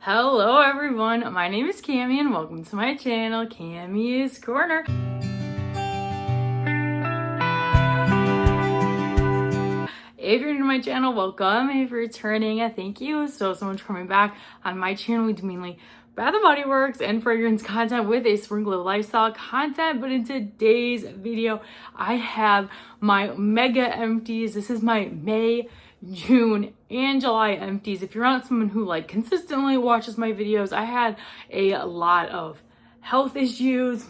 Hello everyone, my name is Cami and welcome to my channel, Cami's Corner. If you're new to my channel, welcome. If you're returning, thank you so much for coming back. On my channel, we do mainly Bath & Body Works and fragrance content with a sprinkle of lifestyle content. But in today's video, I have my mega empties. This is my May, June, and July empties. If you're not someone who consistently watches my videos, I had a lot of health issues.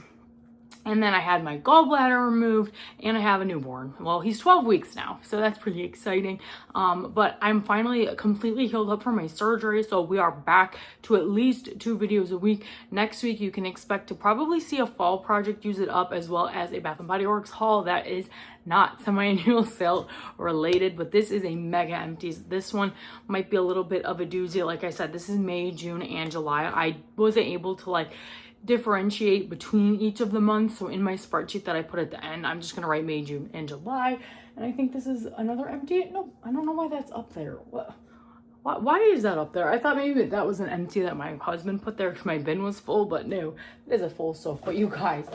And then I had my gallbladder removed and I have a newborn. Well, he's 12 weeks now, so that's pretty exciting. But I'm finally completely healed up from my surgery. So we are back to at least 2 videos a week. Next week, you can expect to probably see a fall project use it up, as well as a Bath & Body Works haul that is not semi-annual sale related, but this is a mega empties. This one might be a little bit of a doozy. Like I said, this is May, June, and July. I wasn't able to differentiate between each of the months. So in my spreadsheet that I put at the end, I'm just gonna write May, June, and July. And I think this is another empty. No, I don't know why that's up there. Why is that up there? I thought maybe that was an empty that my husband put there because my bin was full, but no, it is a full stuff. But you guys,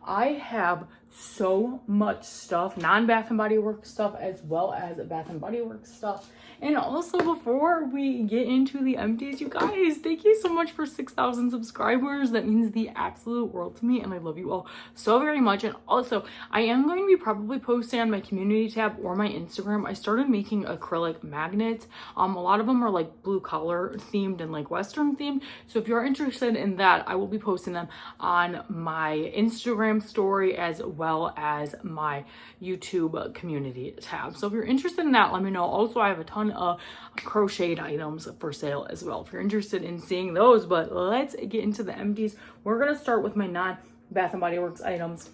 I have so much stuff, non-Bath & Body Works stuff, as well as Bath & Body Works stuff. And also, before we get into the empties, you guys, thank you so much for 6,000 subscribers. That means the absolute world to me, and I love you all so very much. And also, I am going to be probably posting on my community tab or my Instagram. I started making acrylic magnets. A lot of them are blue collar themed and Western themed. So if you're interested in that, I will be posting them on my Instagram story as well as my YouTube community tab. So if you're interested in that, let me know. Also, I have a ton of crocheted items for sale as well if you're interested in seeing those. But let's get into the empties. We're gonna start with my non-Bath & Body Works items.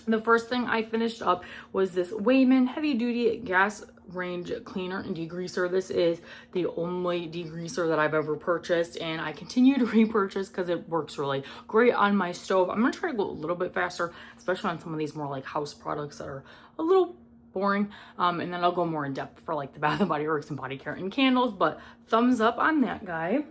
The first thing I finished up was this Wayman heavy duty gas range cleaner and degreaser. This is the only degreaser that I've ever purchased, and I continue to repurchase because it works really great on my stove. I'm gonna try to go a little bit faster, especially on some of these more house products that are a little boring, and then I'll go more in depth for the Bath & Body Works and body care and candles. But thumbs up on that guy.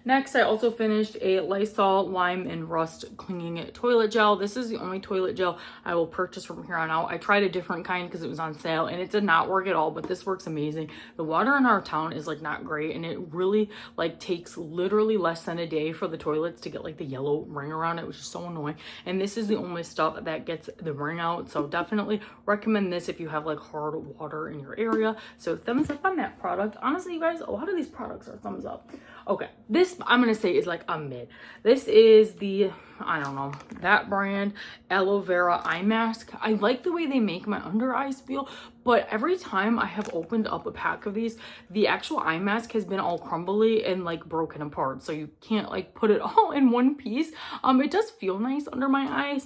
Next, I also finished a Lysol Lime and Rust Clinging Toilet Gel. This is the only toilet gel I will purchase from here on out. I tried a different kind because it was on sale and it did not work at all, but this works amazing. The water in our town is not great, and it really takes literally less than a day for the toilets to get the yellow ring around it, which is so annoying. And this is the only stuff that gets the ring out. So definitely recommend this if you have hard water in your area. So thumbs up on that product. Honestly, you guys, a lot of these products are thumbs up. Okay, this I'm gonna say is a mid. This is the, I don't know, that brand aloe vera eye mask. I like the way they make my under eyes feel, but every time I have opened up a pack of these, the actual eye mask has been all crumbly and broken apart, so you can't put it all in one piece. It does feel nice under my eyes.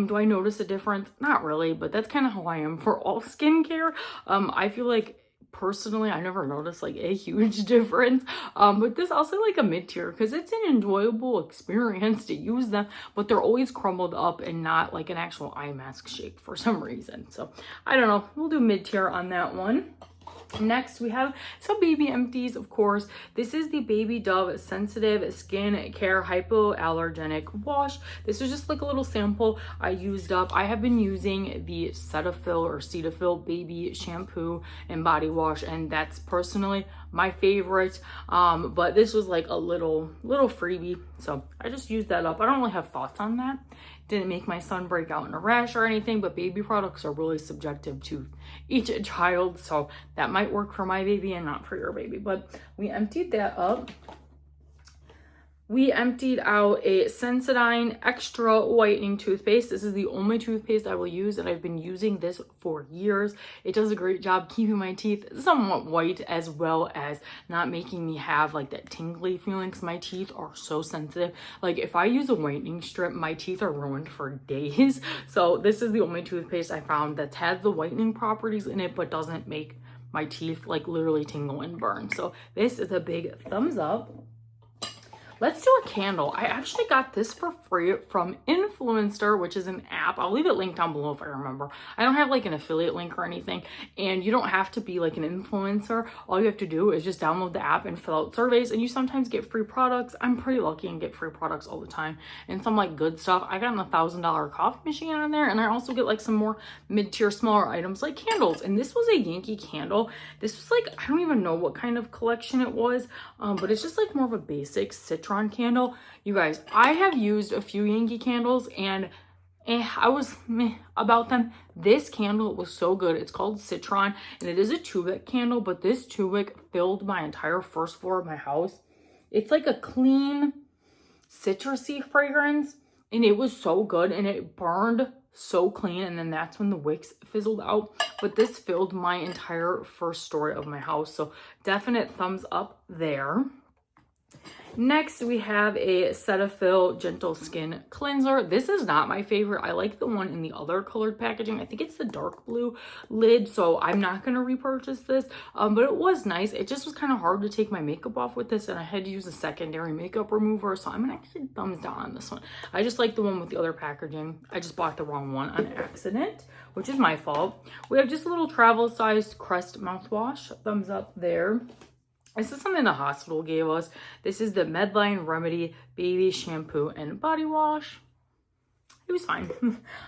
Do I notice a difference? Not really, but that's kind of how I am for all skincare. I feel personally, I never noticed a huge difference, but this also a mid-tier because it's an enjoyable experience to use them, but they're always crumbled up and not an actual eye mask shape for some reason. So I don't know, we'll do mid-tier on that one. Next, we have some baby empties, of course. This is the Baby Dove Sensitive Skin Care Hypoallergenic Wash. This is just a little sample I used up. I have been using the Cetaphil or Cetaphil baby shampoo and body wash, and that's personally my favorite. But this was a little freebie, so I just used that up. I don't really have thoughts on that. Didn't make my son break out in a rash or anything, but baby products are really subjective to each child, so that might work for my baby and not for your baby. But we emptied that up. We emptied out a Sensodyne Extra Whitening Toothpaste. This is the only toothpaste I will use, and I've been using this for years. It does a great job keeping my teeth somewhat white, as well as not making me have that tingly feeling, because my teeth are so sensitive. If I use a whitening strip, my teeth are ruined for days. So this is the only toothpaste I found that has the whitening properties in it, but doesn't make my teeth literally tingle and burn. So this is a big thumbs up. let's do a candle. I actually got this for free from Influencer, which is an app. I'll leave it linked down below if I remember. I don't have like an affiliate link or anything, and you don't have to be like an influencer. All you have to do is just download the app and fill out surveys, and you sometimes get free products. I'm pretty lucky and get free products all the time, and some like good stuff. I got a $1,000 coffee machine on there, and I also get like some more mid-tier smaller items like candles. And this was a Yankee candle. This was like, I don't even know what kind of collection it was, but it's just like more of a basic citron candle. You guys, I have used a few Yankee candles, and I was meh about them. This candle was so good. It's called Citron, and it is a 2-wick candle, but this 2-wick filled my entire first floor of my house. It's like a clean citrusy fragrance, and it was so good, and it burned so clean, and then that's when the wicks fizzled out. But this filled my entire first story of my house, so definite thumbs up there. Next, we have a Cetaphil Gentle Skin Cleanser. This is not my favorite. I like the one in the other colored packaging. I think it's the dark blue lid, so I'm not going to repurchase this. But it was nice. It just was kind of hard to take my makeup off with this, and I had to use a secondary makeup remover, so I'm going to actually thumbs down on this one. I just like the one with the other packaging. I just bought the wrong one on accident, which is my fault. We have just a little travel-sized Crest mouthwash. Thumbs up there. This is something the hospital gave us. This is the Medline Remedy Baby Shampoo and Body Wash. It was fine.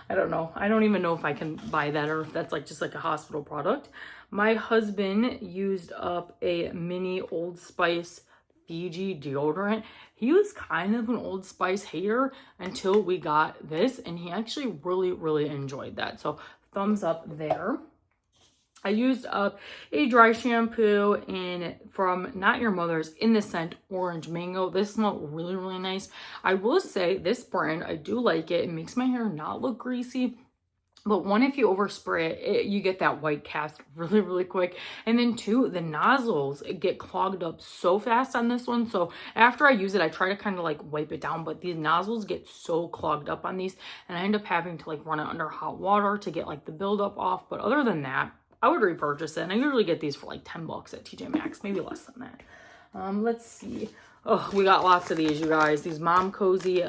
I don't know. I don't even know if I can buy that or if that's like just like a hospital product. My husband used up a mini Old Spice Fiji deodorant. He was kind of an Old Spice hater until we got this, and he actually really enjoyed that. So thumbs up there. I used up a dry shampoo from Not Your Mother's in the scent Orange Mango. This smelled really nice. I will say this brand, I do like it. It makes my hair not look greasy. But one, if you overspray it, you get that white cast really quick. And then two, the nozzles get clogged up so fast on this one. So after I use it, I try to kind of like wipe it down, but these nozzles get so clogged up on these, and I end up having to like run it under hot water to get like the buildup off. But other than that, I would repurchase it, and I usually get these for like $10 at TJ Maxx, maybe less than that. Let's see. Oh, we got lots of these, you guys. These Mom Cozy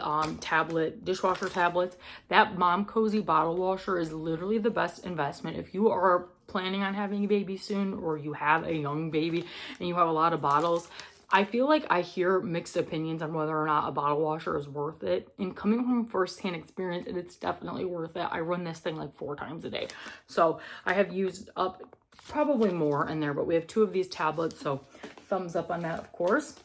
dishwasher tablets. That Mom Cozy bottle washer is literally the best investment. If you are planning on having a baby soon, or you have a young baby and you have a lot of bottles, I feel like I hear mixed opinions on whether or not a bottle washer is worth it. And coming from firsthand experience, it's definitely worth it. I run this thing like 4 times a day. So I have used up probably more in there, but we have 2 of these tablets. So thumbs up on that, of course.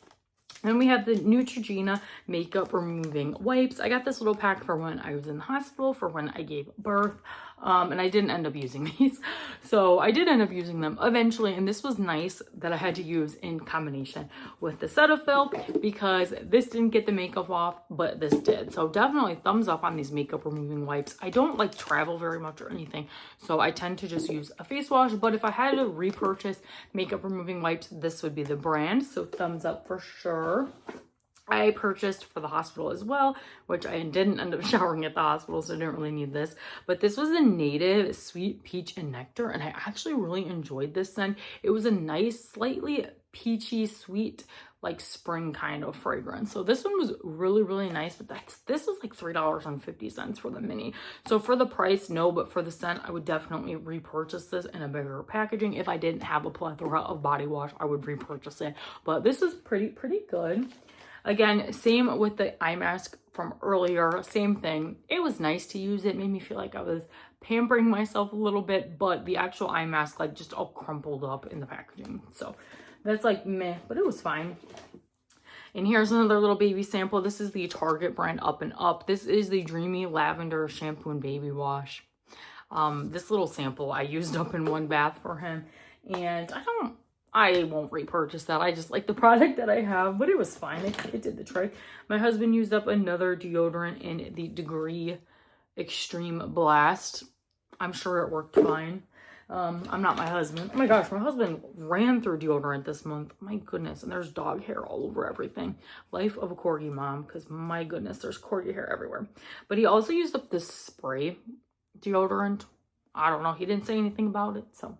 Then we have the Neutrogena makeup removing wipes. I got this little pack for when I was in the hospital, for when I gave birth. And I didn't end up using these. So I did end up using them eventually. And this was nice that I had to use in combination with the Cetaphil, because this didn't get the makeup off, but this did. So definitely thumbs up on these makeup removing wipes. I don't like travel very much or anything, so I tend to just use a face wash. But if I had to repurchase makeup removing wipes, this would be the brand. So thumbs up for sure. I purchased for the hospital as well, which I didn't end up showering at the hospital, so I didn't really need this. But this was a Native Sweet Peach and Nectar, and I actually really enjoyed this scent. It was a nice, slightly peachy, sweet, like spring kind of fragrance. So this one was really nice, but this was like $3.50 for the mini. So for the price, no, but for the scent, I would definitely repurchase this in a bigger packaging. If I didn't have a plethora of body wash, I would repurchase it. But this is pretty good. Again, same with the eye mask from earlier, same thing. It was nice to use. It made me feel like I was pampering myself a little bit, but the actual eye mask like just all crumpled up in the packaging. So that's like meh, but it was fine. And here's another little baby sample. This is the Target brand Up and Up. This is the Dreamy Lavender Shampoo and Baby Wash. This little sample I used up in one bath for him, and I won't repurchase that. I just like the product that I have, but it was fine. It did the trick. My husband used up another deodorant in the Degree Extreme Blast. I'm sure it worked fine. I'm not my husband. Oh my gosh, my husband ran through deodorant this month. My goodness, and there's dog hair all over everything. Life of a corgi mom, because my goodness, there's corgi hair everywhere. But he also used up this spray deodorant. I don't know. He didn't say anything about it, so.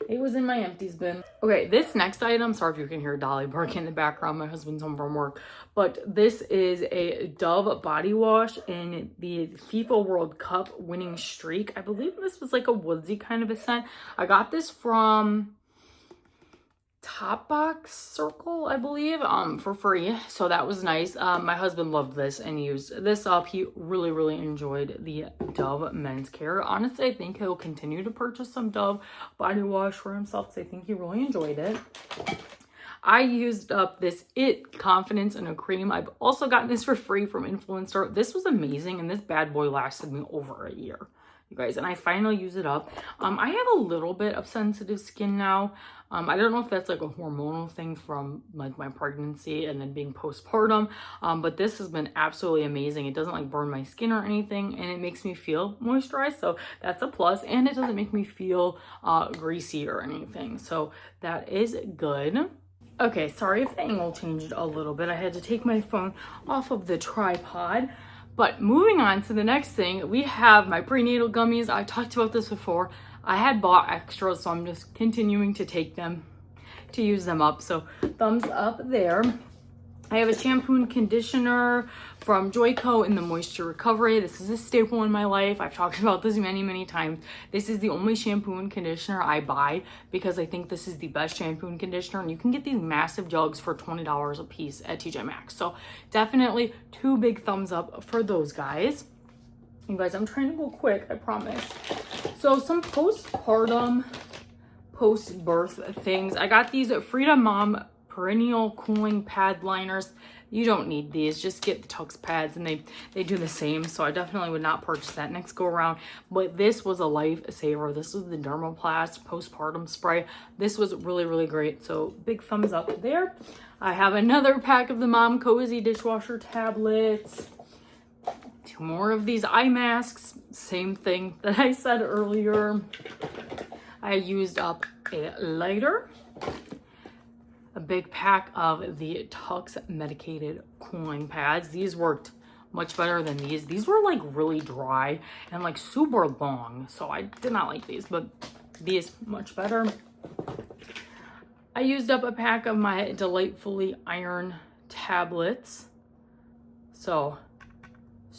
It was in my empties bin. Okay, this next item, sorry if you can hear Dolly barking in the background, my husband's home from work, but this is a Dove body wash in the FIFA World Cup winning streak. I believe this was like a woodsy kind of a scent. I got this from Top Box Circle, I believe, for free, so that was nice. My husband loved this and used this up. He really enjoyed the Dove men's care. Honestly, I think he'll continue to purchase some Dove body wash for himself because I think he really enjoyed it. I used up this Confidence in a Cream. I've also gotten this for free from Influencer. This was amazing, and this bad boy lasted me over a year, you guys, and I finally use it up. I have a little bit of sensitive skin now. I don't know if that's like a hormonal thing from like my pregnancy and then being postpartum, but this has been absolutely amazing. It doesn't like burn my skin or anything, and it makes me feel moisturized, so that's a plus, and it doesn't make me feel greasy or anything, so that is good. Okay, sorry if the angle changed a little bit. I had to take my phone off of the tripod. But moving on to the next thing, we have my prenatal gummies. I talked about this before. I had bought extras, so I'm just continuing to take them to use them up. So thumbs up there. I have a shampoo and conditioner from Joico in the Moisture Recovery. This is a staple in my life. I've talked about this many times. This is the only shampoo and conditioner I buy because I think this is the best shampoo and conditioner, and you can get these massive jugs for $20 a piece at TJ Maxx. So definitely 2 big thumbs up for those guys. You guys, I'm trying to go quick, I promise. So some postpartum, post-birth things. I got these at Freedom Mom perennial cooling pad liners. You don't need these, just get the Tux pads, and they do the same, so I definitely would not purchase that next go around. But this was a lifesaver. This was the Dermoplast postpartum spray. This was really great, so big thumbs up there. I have another pack of the Mom Cozy dishwasher tablets, 2 more of these eye masks, same thing that I said earlier. I used up a lighter, a big pack of the Tux medicated cooling pads. These worked much better than these. These were like really dry and like super long, so I did not like these, but these much better. I used up a pack of my Delightfully Iron tablets, so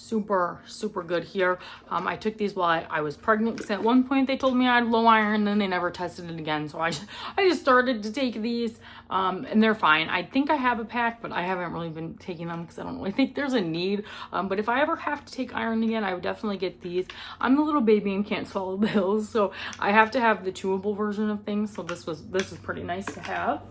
super good here. I took these while I was pregnant because at one point they told me I had low iron, and then they never tested it again, so I just started to take these, and they're fine. I think I have a pack, but I haven't really been taking them because I don't really think there's a need, but if I ever have to take iron again, I would definitely get these. I'm the little baby and can't swallow pills, so I have to have the chewable version of things, so this was pretty nice to have.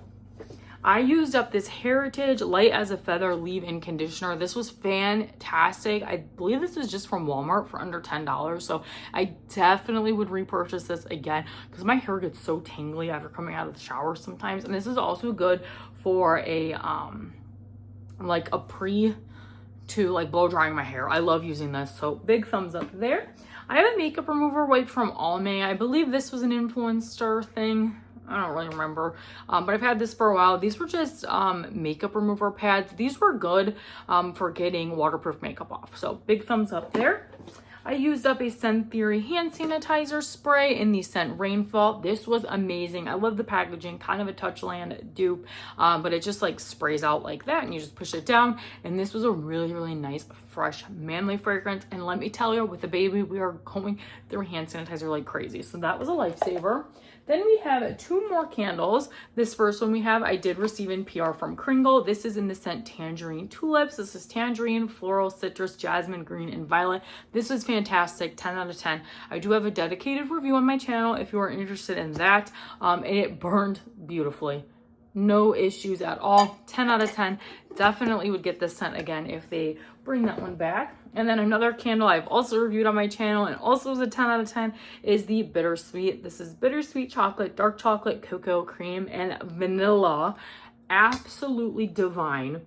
I used up this Heritage Light as a Feather leave-in conditioner. This was fantastic. I believe this was just from Walmart for under $10. So I definitely would repurchase this again because my hair gets so tangly after coming out of the shower sometimes. And this is also good for a, like a to like blow drying my hair. I love using this. So big thumbs up there. I have a makeup remover wipe from Almay. I believe this was an Influencer thing. I don't really remember, but I've had this for a while. These were just makeup remover pads. These were good for getting waterproof makeup off, so big thumbs up there. I used up a Scent Theory hand sanitizer spray in the scent Rainfall. This was amazing. I love the packaging, kind of a Touchland dupe, but it just like sprays out like that and you just push it down. And this was a really nice, fresh, manly fragrance. And let me tell you, with the baby, we are going through hand sanitizer like crazy. So that was a lifesaver. Then we have 2 more candles. This first one I did receive in PR from Kringle. This is in the scent Tangerine Tulips. This is tangerine, floral, citrus, jasmine, green, and violet. This is fantastic, 10 out of 10. I do have a dedicated review on my channel if you are interested in that. And it burned beautifully. No issues at all, 10 out of 10. Definitely would get this scent again if they bring that one back. And then another candle I've also reviewed on my channel and also is a 10 out of 10 is the Bittersweet. This is bittersweet chocolate, dark chocolate, cocoa, cream, and vanilla. Absolutely divine.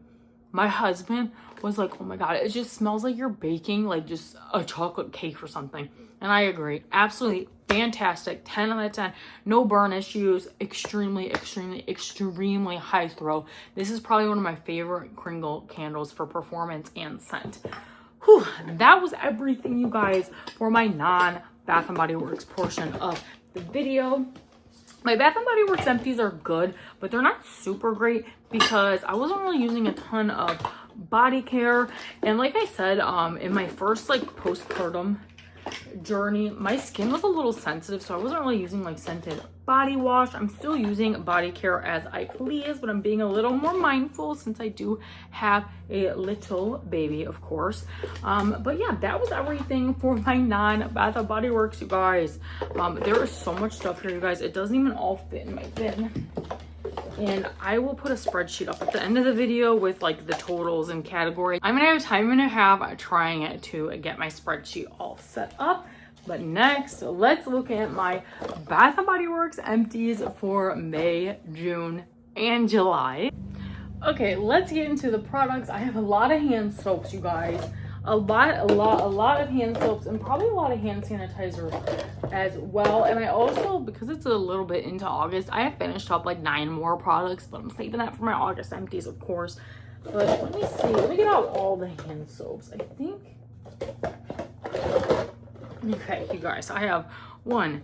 My husband was like, oh my God, it just smells like you're baking like just a chocolate cake or something. And I agree. Absolutely fantastic. 10 out of 10. No burn issues. Extremely high throw. This is probably one of my favorite Kringle candles for performance and scent. Whew, that was everything, you guys, for my non-Bath & Body Works portion of the video. My Bath & Body Works Empties are good, but they're not super great because I wasn't really using a ton of body care. And like I said, in my first like postpartum journey, my skin was a little sensitive, so I wasn't really using like scented body wash. I'm still using body care as I please, but I'm being a little more mindful since I do have a little baby, of course. But yeah, that was everything for my non-Bath & Body Works, you guys. There is so much stuff here, you guys. It doesn't even all fit in my bin. And I will put a spreadsheet up at the end of the video with like the totals and categories. I'm gonna have time and a half trying to get my spreadsheet all set up. But next, let's look at my Bath & Body Works empties for May, June, and July. Okay, let's get into the products. I have a lot of hand soaps, you guys. A lot of hand soaps and probably a lot of hand sanitizers as well. And I also, because it's a little bit into August, I have finished up like 9 more products, but I'm saving that for my August empties, of course. But let me see, let me get out all the hand soaps. I think, okay, you guys, I have 1,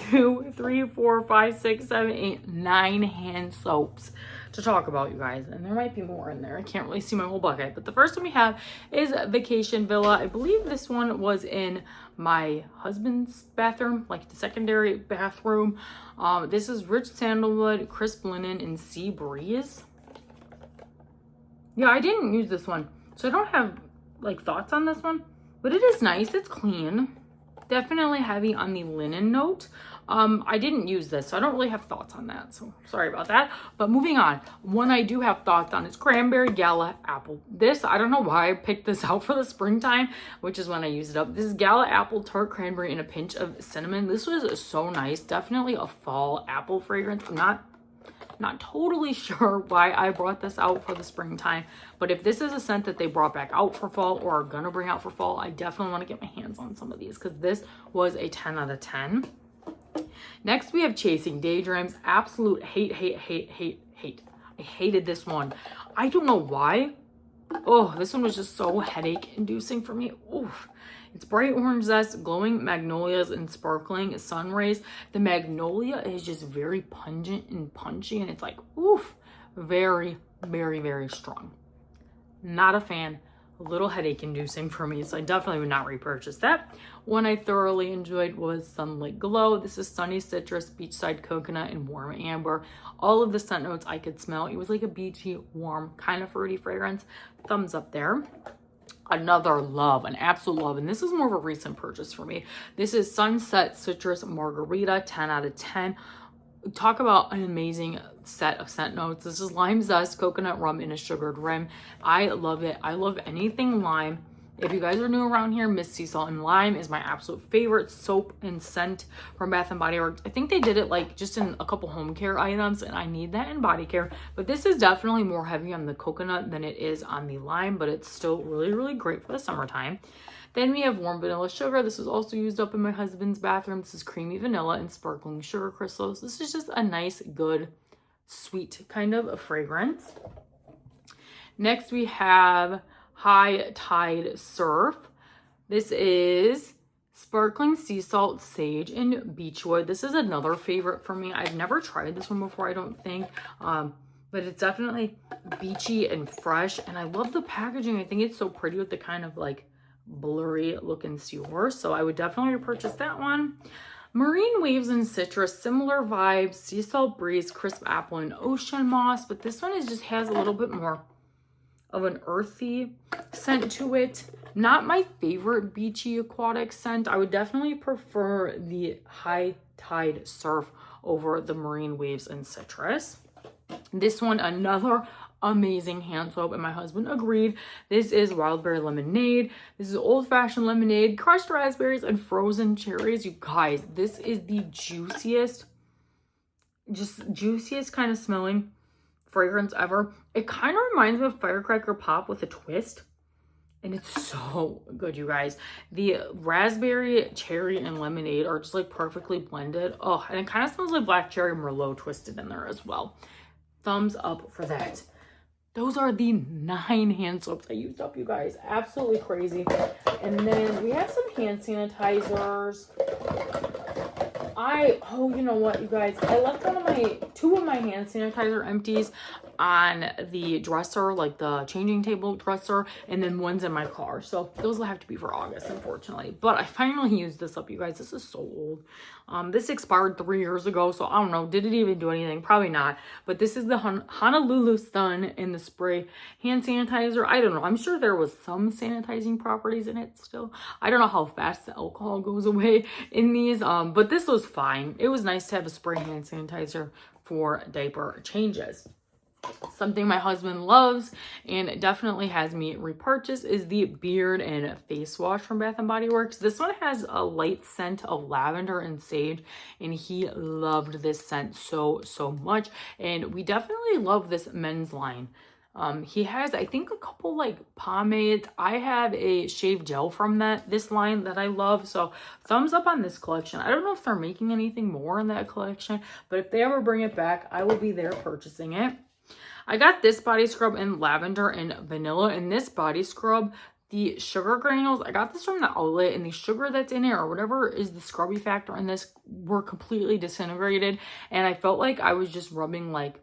2, 3, 4, 5, 6, 7, 8, 9 hand soaps to talk about, you guys, and there might be more in there. I can't really see my whole bucket, but the first one we have is Vacation Villa. I believe this one was in my husband's bathroom, like the secondary bathroom. This is Rich Sandalwood, Crisp Linen, and Sea Breeze. Yeah, I didn't use this one, so I don't have like thoughts on this one, but it is nice. It's clean. Definitely heavy on the linen note. I didn't use this, so I don't really have thoughts on that, so sorry about that. But moving on, one I do have thoughts on is Cranberry Gala Apple. This, I don't know why I picked this out for the springtime, which is when I use it up. This is Gala Apple Tart Cranberry and a pinch of cinnamon. This was so nice. Definitely a fall apple fragrance. I'm not totally sure why I brought this out for the springtime, but if this is a scent that they brought back out for fall or are gonna bring out for fall, I definitely want to get my hands on some of these because this was a 10 out of 10. Next, we have Chasing Daydreams. Absolute hate. I hated this one. I don't know why. Oh, this one was just so headache inducing for me. Oof. It's bright orange zest, glowing magnolias, and sparkling sun rays. The magnolia is just very pungent and punchy, and it's like, oof, very, very, very strong. Not a fan. A little headache inducing for me, so I definitely would not repurchase that. One I thoroughly enjoyed was Sunlit Glow. This is sunny citrus, beachside coconut, and warm amber. All of the scent notes I could smell. It was like a beachy, warm, kind of fruity fragrance. Thumbs up there. Another love, an absolute love, and this is more of a recent purchase for me. This is Sunset Citrus Margarita, 10 out of 10. Talk about an amazing set of scent notes. This is lime zest, coconut rum, and a sugared rim. I love it. I love anything lime. If you guys are new around here, Miss Sea Salt and Lime is my absolute favorite soap and scent from Bath & Body Works. I think they did it like just in a couple home care items, and I need that in body care. But this is definitely more heavy on the coconut than it is on the lime, but it's still really, really great for the summertime. Then we have Warm Vanilla Sugar. This was also used up in my husband's bathroom. This is creamy vanilla and sparkling sugar crystals. This is just a nice, good, sweet kind of a fragrance. Next, we have High Tide Surf. This is Sparkling Sea Salt, Sage, and Beechwood. This is another favorite for me. I've never tried this one before, I don't think. But it's definitely beachy and fresh. And I love the packaging. I think it's so pretty with the kind of like blurry looking sewer, so I would definitely purchase that one. Marine Waves and Citrus, similar vibes, Sea Salt Breeze, Crisp Apple, and Ocean Moss, but this one is just has a little bit more of an earthy scent to it. Not my favorite beachy aquatic scent. I would definitely prefer the High Tide Surf over the Marine Waves and Citrus. This one, another amazing hand soap, and my husband agreed. This is Wildberry Lemonade. This is Old Fashioned Lemonade, crushed raspberries, and frozen cherries. You guys, this is the juiciest kind of smelling fragrance ever. It kind of reminds me of Firecracker Pop with a twist, and it's so good, you guys. The raspberry, cherry, and lemonade are just like perfectly blended. Oh, and it kind of smells like black cherry Merlot twisted in there as well. Thumbs up for that. Those are the 9 hand soaps I used up, you guys. Absolutely crazy. And then we have some hand sanitizers. you know what, you guys, I left two of my hand sanitizer empties on the dresser, like the changing table dresser, and then one's in my car. So those will have to be for August, unfortunately. But I finally used this up, you guys. This is so old. This expired 3 years ago, so I don't know. Did it even do anything? Probably not. But this is the Honolulu Sun in the spray hand sanitizer. I don't know. I'm sure there was some sanitizing properties in it still. I don't know how fast the alcohol goes away in these, but this was fine. It was nice to have a spray hand sanitizer for diaper changes. Something my husband loves and definitely has me repurchase is the beard and face wash from Bath & Body Works. This one has a light scent of lavender and sage, and he loved this scent so much. And we definitely love this men's line. He has, I think, a couple like pomades. I have a shave gel from this line that I love. So thumbs up on this collection. I don't know if they're making anything more in that collection, but if they ever bring it back, I will be there purchasing it. I got this body scrub in lavender and vanilla. And this body scrub, the sugar granules, I got this from the outlet, and the sugar that's in it or whatever is the scrubby factor in this were completely disintegrated. And I felt like I was just rubbing like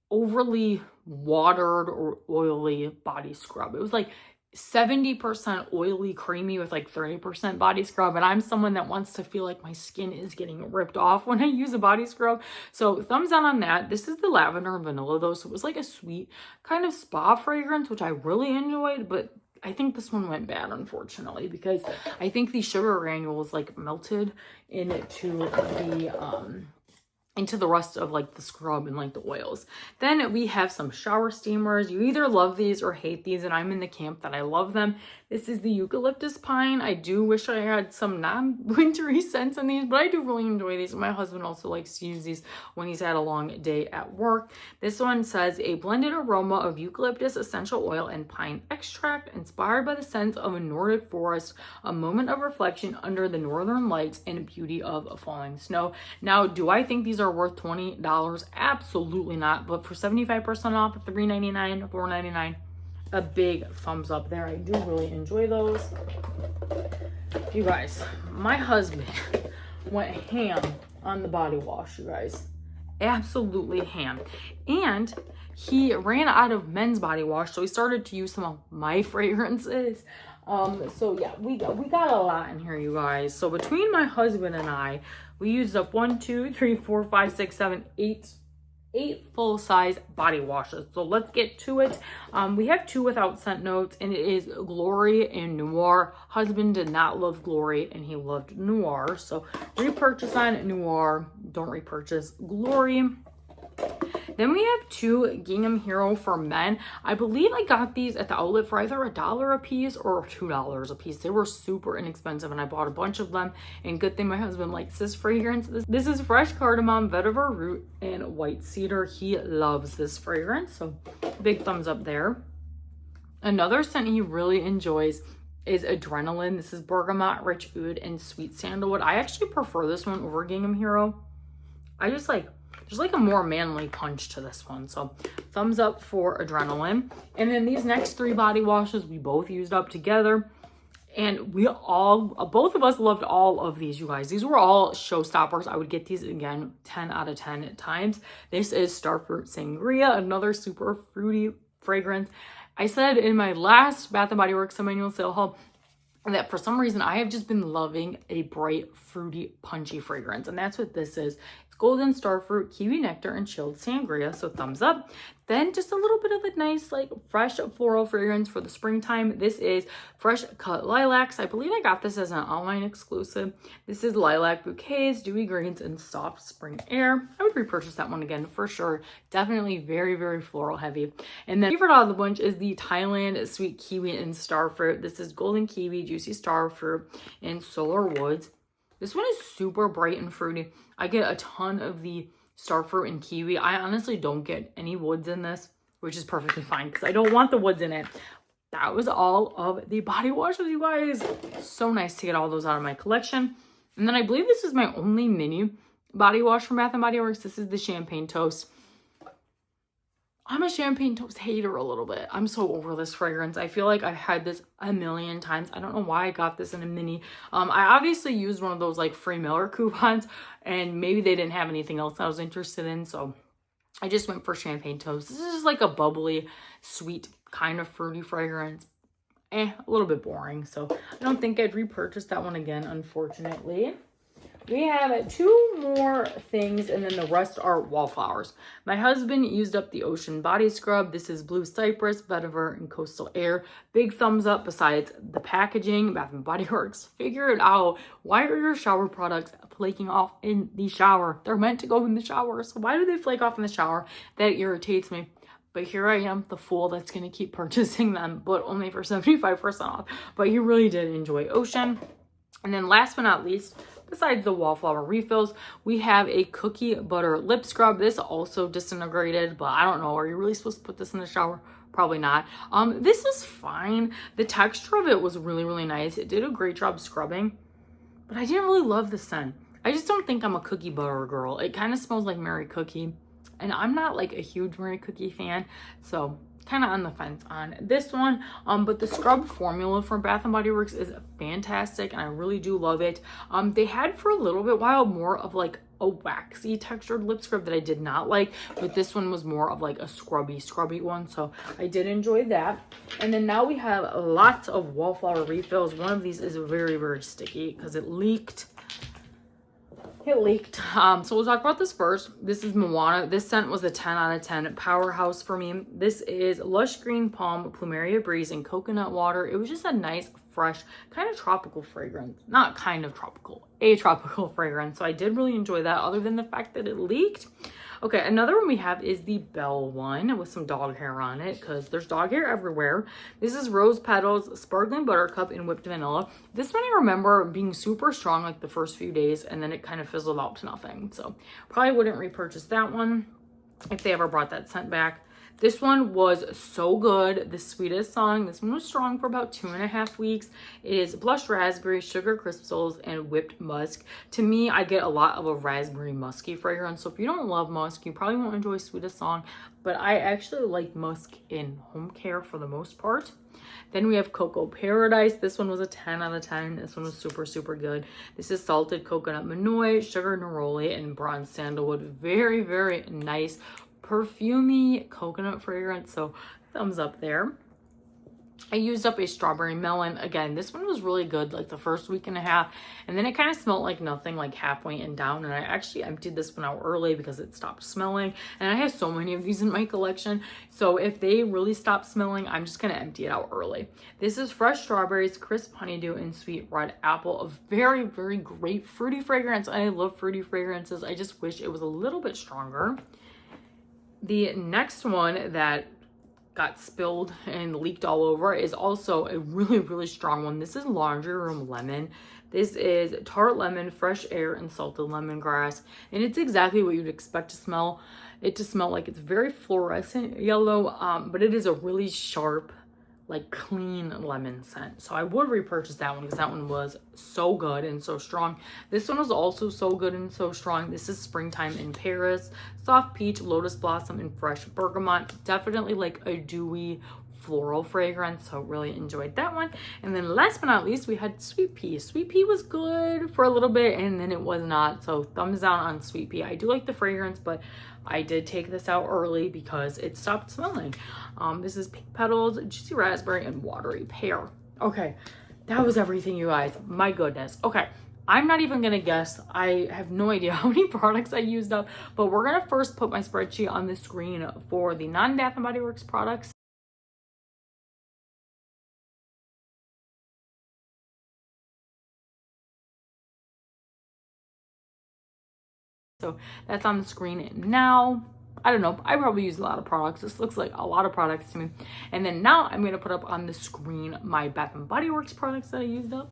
overly watered or oily body scrub. It was like 70% oily, creamy with like 30% body scrub. And I'm someone that wants to feel like my skin is getting ripped off when I use a body scrub. So thumbs down on that. This is the lavender and vanilla though. So it was like a sweet kind of spa fragrance, which I really enjoyed, but I think this one went bad, unfortunately, because I think the sugar granules like melted into the rest of like the scrub and like the oils. Then we have some shower steamers. You either love these or hate these, and I'm in the camp that I love them. This is the eucalyptus pine. I do wish I had some non-wintry scents in these, but I do really enjoy these. My husband also likes to use these when he's had a long day at work. This one says a blended aroma of eucalyptus essential oil and pine extract inspired by the scents of a Nordic forest, a moment of reflection under the northern lights and beauty of falling snow. Now, do I think these are worth $20? Absolutely not. But for 75% off, $3.99, $4.99, a big thumbs up there. I do really enjoy those. You guys, my husband went ham on the body wash, you guys. Absolutely ham. And he ran out of men's body wash, so he started to use some of my fragrances. So yeah, we got a lot in here, you guys. So between my husband and I, we used up 8 full-size body washes. So let's get to it. We have 2 without scent notes, and it is Glory and Noir. Husband did not love Glory, and he loved Noir. So repurchase on Noir. Don't repurchase Glory. Then we have 2 Gingham Hero for men. I believe I got these at the outlet for either $1 a piece or $2 a piece. They were super inexpensive, and I bought a bunch of them. And good thing my husband likes this fragrance. This is fresh cardamom, vetiver root, and white cedar. He loves this fragrance, so big thumbs up there. Another scent he really enjoys is Adrenaline. This is bergamot, rich oud, and sweet sandalwood. I actually prefer this one over Gingham Hero. There's like a more manly punch to this one. So thumbs up for Adrenaline. And then these next 3 body washes we both used up together. And both of us loved all of these, you guys. These were all showstoppers. I would get these again 10 out of 10 times. This is Starfruit Sangria, another super fruity fragrance. I said in my last Bath & Body Works semi-annual sale haul that for some reason I have just been loving a bright, fruity, punchy fragrance. And that's what this is. Golden starfruit, kiwi nectar, and chilled sangria. So thumbs up. Then just a little bit of a nice like fresh floral fragrance for the springtime. This is Fresh Cut Lilacs. I believe I got this as an online exclusive. This is lilac bouquets, dewy greens, and soft spring air. I would repurchase that one again for sure. Definitely very, very floral heavy. And then favorite out of the bunch is the Thailand Sweet Kiwi and Starfruit. This is golden kiwi, juicy starfruit, and solar woods. This one is super bright and fruity. I get a ton of the starfruit and kiwi. I honestly don't get any woods in this, which is perfectly fine because I don't want the woods in it. That was all of the body washes, you guys. So nice to get all those out of my collection. And then I believe this is my only mini body wash from Bath & Body Works. This is the Champagne Toast. I'm a champagne toast hater a little bit. I'm so over this fragrance. I feel like I've had this a million times. I don't know why I got this in a mini. I obviously used one of those like free Miller coupons, and maybe they didn't have anything else I was interested in, so I just went for champagne toast. This is just like a bubbly, sweet, kind of fruity fragrance. A little bit boring, so I don't think I'd repurchase that one again, unfortunately. We have two more things, and then the rest are wallflowers. My husband used up the Ocean Body Scrub. This is Blue Cypress, Vetiver, and Coastal Air. Big thumbs up. Besides the packaging, Bath & Body Works, figure it out. Why are your shower products flaking off in the shower? They're meant to go in the shower, so why do they flake off in the shower? That irritates me. But here I am, the fool that's going to keep purchasing them, but only for 75% off. But he really did enjoy Ocean. And then last but not least, besides the wallflower refills, we have a cookie butter lip scrub. This also disintegrated, but I don't know. Are you really supposed to put this in the shower? Probably not. This was fine. The texture of it was really, really nice. It did a great job scrubbing, but I didn't really love the scent. I just don't think I'm a cookie butter girl. It kind of smells like Mary Cookie, and I'm not like a huge Mary Cookie fan, so kind of on the fence on this one. But the scrub formula from Bath & Body Works is fantastic, and I really do love it. They had for a little bit while more of like a waxy textured lip scrub that I did not like, but this one was more of like a scrubby one, so I did enjoy that. And then now we have lots of wallflower refills. One of these is very, very sticky because it leaked. So we'll talk about this first. This is Moana. This scent was a 10 out of 10 powerhouse for me. This is Lush Green Palm, Plumeria Breeze, and Coconut Water. It was just a nice, fresh, kind of tropical fragrance. Not kind of tropical, a tropical fragrance. So I did really enjoy that, other than the fact that it leaked. Okay, another one we have is the Belle one with some dog hair on it, because there's dog hair everywhere. This is Rose Petals, Sparkling Buttercup, and Whipped Vanilla. This one I remember being super strong like the first few days, and then it kind of fizzled out to nothing. So probably wouldn't repurchase that one if they ever brought that scent back. This one was so good. The Sweetest Song. This one was strong for about 2.5 weeks. It is Blush Raspberry, Sugar Crystals, and Whipped Musk. To me, I get a lot of a raspberry musky fragrance. So if you don't love musk, you probably won't enjoy Sweetest Song. But I actually like musk in home care for the most part. Then we have Cocoa Paradise. This one was a 10 out of 10. This one was super, super good. This is Salted Coconut Manoi, Sugar Neroli, and Bronze Sandalwood. Very, very nice perfumey coconut fragrance, so thumbs up there. I used up a Strawberry Melon. Again, this one was really good like the first week and a half, and then it kind of smelled like nothing like halfway and down, and I actually emptied this one out early because it stopped smelling, and I have so many of these in my collection, so if they really stop smelling, I'm just going to empty it out early. This is Fresh Strawberries, Crisp Honeydew, and Sweet Red Apple. A very, very great fruity fragrance. I love fruity fragrances. I just wish it was a little bit stronger. The next one that got spilled and leaked all over is also a really, really strong one. This is Laundry Room Lemon. This is Tart Lemon, Fresh Air, and Salted Lemongrass. And it's exactly what you'd expect to smell like. It's very fluorescent yellow, but it is a really sharp, like clean lemon scent. So I would repurchase that one because that one was so good and so strong. This one was also so good and so strong. This is Springtime in Paris, Soft Peach, Lotus Blossom, and Fresh Bergamot. Definitely like a dewy floral fragrance, so really enjoyed that one. And then last but not least, we had Sweet Pea. Sweet Pea was good for a little bit, and then it was not, so thumbs down on Sweet Pea. I do like the fragrance, but I did take this out early because it stopped smelling. This is Pink Petals, Juicy Raspberry, and Watery Pear. Okay, that was everything, you guys. My goodness. Okay, I'm not even gonna guess. I have no idea how many products I used up, but we're gonna first put my spreadsheet on the screen for the non-Bath & Body Works products. So that's on the screen now. I don't know. I probably use a lot of products. This looks like a lot of products to me. And then now I'm going to put up on the screen my Bath & Body Works products that I used up.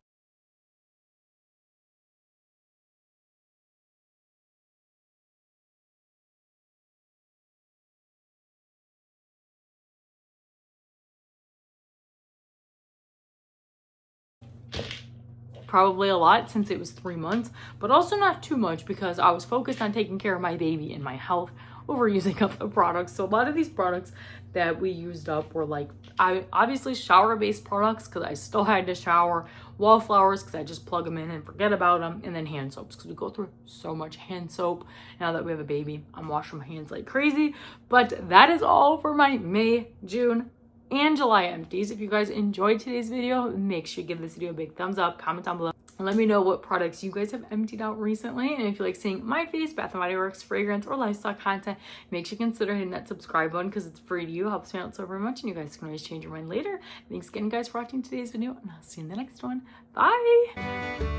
Probably a lot since it was 3 months, but also not too much because I was focused on taking care of my baby and my health, overusing up the products. So a lot of these products that we used up were like, obviously shower based products because I still had to shower, wallflowers because I just plug them in and forget about them, and then hand soaps because we go through so much hand soap. Now that we have a baby, I'm washing my hands like crazy. But that is all for my May, June, and July empties. If you guys enjoyed today's video, make sure you give this video a big thumbs up, comment down below, and let me know what products you guys have emptied out recently. And if you like seeing my face, Bath & Body Works, fragrance, or lifestyle content, make sure you consider hitting that subscribe button because it's free to you, helps me out so very much, and you guys can always change your mind later. Thanks again, guys, for watching today's video, and I'll see you in the next one. Bye!